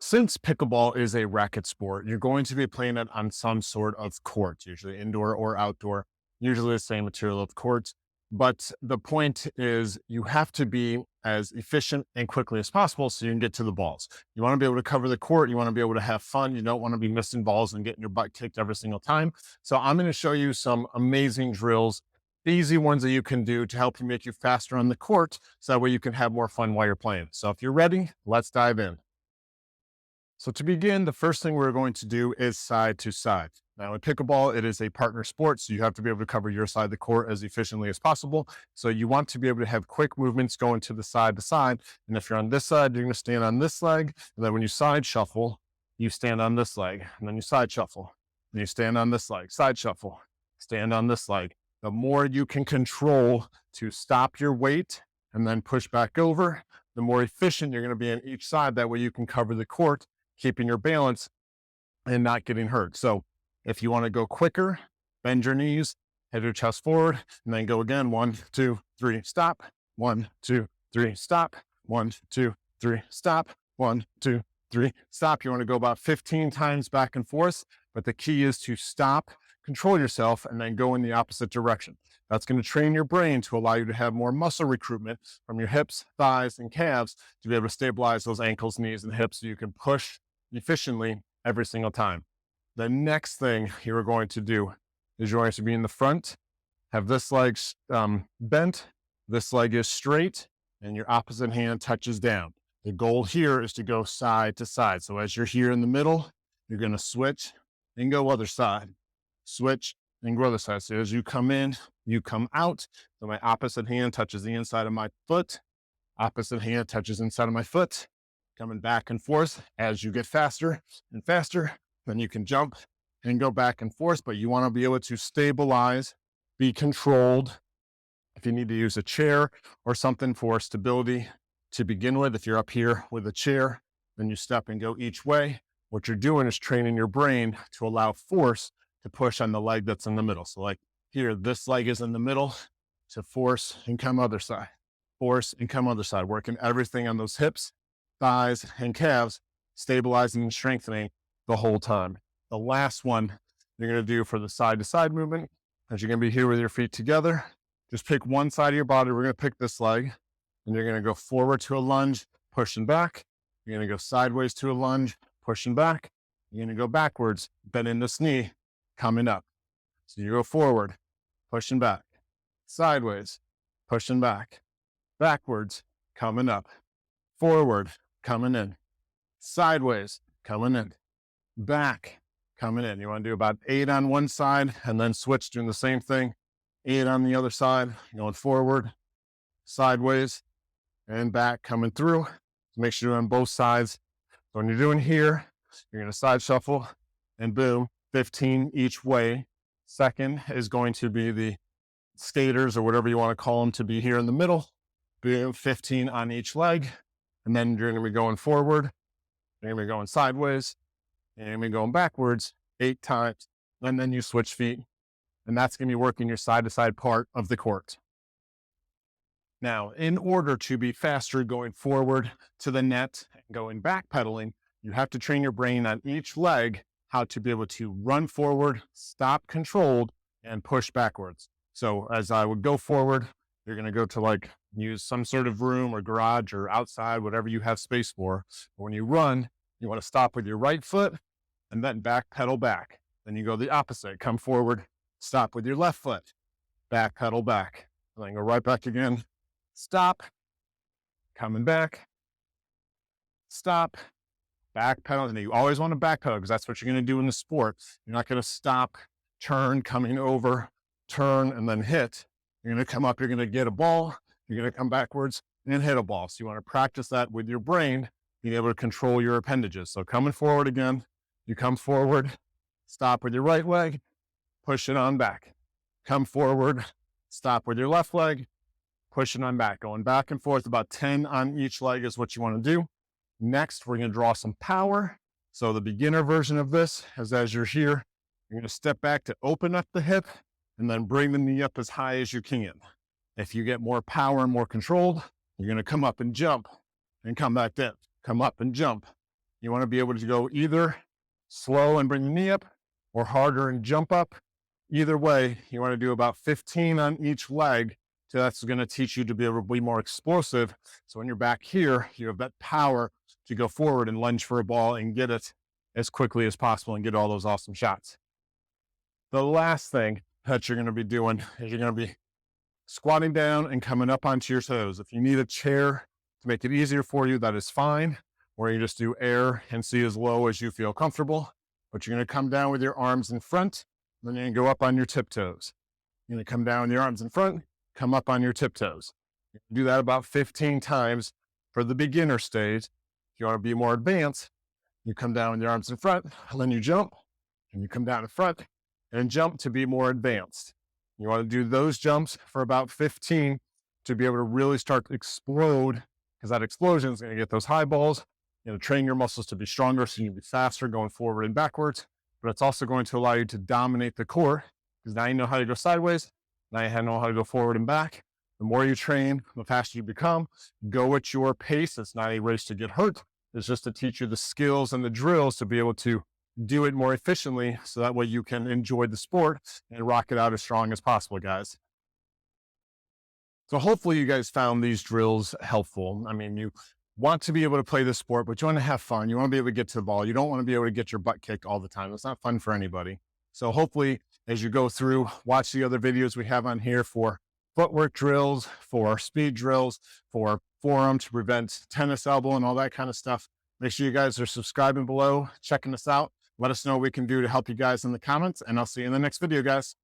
Since pickleball is a racket sport, you're going to be playing it on some sort of court, usually indoor or outdoor, usually the same material of court. But the point is you have to be as efficient and quickly as possible so you can get to the balls. You want to be able to cover the court. You want to be able to have fun. You don't want to be missing balls and getting your butt kicked every single time. So I'm going to show you some amazing drills, easy ones that you can do to help you make you faster on the court. So that way you can have more fun while you're playing. So if you're ready, let's dive in. So to begin, the first thing we're going to do is side to side. Now in pickleball, it is a partner sport, so you have to be able to cover your side of the court as efficiently as possible. So you want to be able to have quick movements going to side. And if you're on this side, you're going to stand on this leg. And then when you side shuffle, you stand on this leg. And then you side shuffle. And you stand on this leg, side shuffle, stand on this leg. The more you can control to stop your weight and then push back over, the more efficient you're going to be on each side. That way you can cover the court, keeping your balance and not getting hurt. So if you want to go quicker, bend your knees, head your chest forward, and then go again. 1, 2, 3, stop. 1, 2, 3, stop. 1, 2, 3, stop. 1, 2, 3, stop. You want to go about 15 times back and forth, but the key is to stop, control yourself, and then go in the opposite direction. That's going to train your brain to allow you to have more muscle recruitment from your hips, thighs, and calves to be able to stabilize those ankles, knees, and hips so you can push efficiently every single time. The next thing you're going to do is you're going to be in the front, have this leg bent, this leg is straight, and your opposite hand touches down. The goal here is to go side to side. So as you're here in the middle, you're going to switch and go other side. Switch and go other side. So as you come in, you come out. So my opposite hand touches the inside of my foot. Opposite hand touches inside of my foot. Coming back and forth. As you get faster and faster, then you can jump and go back and forth, but you want to be able to stabilize, be controlled. If you need to use a chair or something for stability to begin with, if you're up here with a chair, then you step and go each way. What you're doing is training your brain to allow force to push on the leg that's in the middle. So like here, this leg is in the middle, to force and come other side, force and come other side, working everything on those hips, thighs, and calves, stabilizing and strengthening the whole time. The last one you're going to do for the side to side movement is you're going to be here with your feet together. Just pick one side of your body. We're going to pick this leg, and you're going to go forward to a lunge, pushing back. You're going to go sideways to a lunge, pushing back. You're going to go backwards, bending this knee, coming up. So you go forward, pushing back, sideways, pushing back, backwards, coming up, forward, coming in, sideways, coming in, back, coming in. You want to do about 8 on one side and then switch doing the same thing. 8 on the other side, going forward, sideways, and back, coming through. So make sure you're on both sides. So when you're doing here, you're going to side shuffle and boom, 15 each way. Second is going to be the skaters or whatever you want to call them to be here in the middle. Boom, 15 on each leg. And then you're going to be going forward. You're going to be going sideways. And you're going to be going backwards 8 times. And then you switch feet. And that's going to be working your side to side part of the court. Now, in order to be faster going forward to the net and going back pedaling, you have to train your brain on each leg how to be able to run forward, stop controlled, and push backwards. So as I would go forward, you're going to go to use some sort of room or garage or outside, whatever you have space for. But when you run, you want to stop with your right foot and then back pedal back. Then you go the opposite, come forward, stop with your left foot, back pedal back, and then go right back again, stop, coming back, stop, back pedal. And you always want to back pedal because that's what you're going to do in the sport. You're not going to stop, turn, coming over, turn, and then hit. You're going to come up, you're going to get a ball, you're going to come backwards and hit a ball. So you want to practice that with your brain, being able to control your appendages. So coming forward again, you come forward, stop with your right leg, push it on back. Come forward, stop with your left leg, push it on back. Going back and forth, about 10 on each leg is what you want to do. Next, we're going to draw some power. So the beginner version of this is as you're here, you're going to step back to open up the hip and then bring the knee up as high as you can. If you get more power and more controlled, you're going to come up and jump and come back down. Come up and jump You want to be able to go either slow and bring the knee up or harder and jump up. Either way, you want to do about 15 on each leg. So that's going to teach you to be able to be more explosive. So when you're back here, you have that power to go forward and lunge for a ball and get it as quickly as possible and get all those awesome shots. The last thing that you're going to be doing is you're going to be squatting down and coming up onto your toes. If you need a chair to make it easier for you, that is fine. Or you just do air and see as low as you feel comfortable. But you're going to come down with your arms in front, then you're going to go up on your tiptoes. You're going to come down with your arms in front, come up on your tiptoes. You can do that about 15 times for the beginner stage. If you want to be more advanced, you come down with your arms in front, and then you jump, and you come down in front, and jump to be more advanced. You want to do those jumps for about 15 to be able to really start to explode, because that explosion is going to get those high balls, train your muscles to be stronger so you can be faster going forward and backwards. But it's also going to allow you to dominate the court, because now you know how to go sideways, now you know how to go forward and back. The more you train, the faster you become. Go at your pace. It's not a race to get hurt. It's just to teach you the skills and the drills to be able to do it more efficiently, so that way you can enjoy the sport and rock it out as strong as possible, guys. So hopefully you guys found these drills helpful. I mean, you want to be able to play the sport, but you want to have fun. You want to be able to get to the ball. You don't want to be able to get your butt kicked all the time. It's not fun for anybody. So hopefully as you go through, watch the other videos we have on here for footwork drills, for speed drills, for forearm to prevent tennis elbow and all that kind of stuff. Make sure you guys are subscribing below, checking us out. Let us know what we can do to help you guys in the comments, and I'll see you in the next video, guys.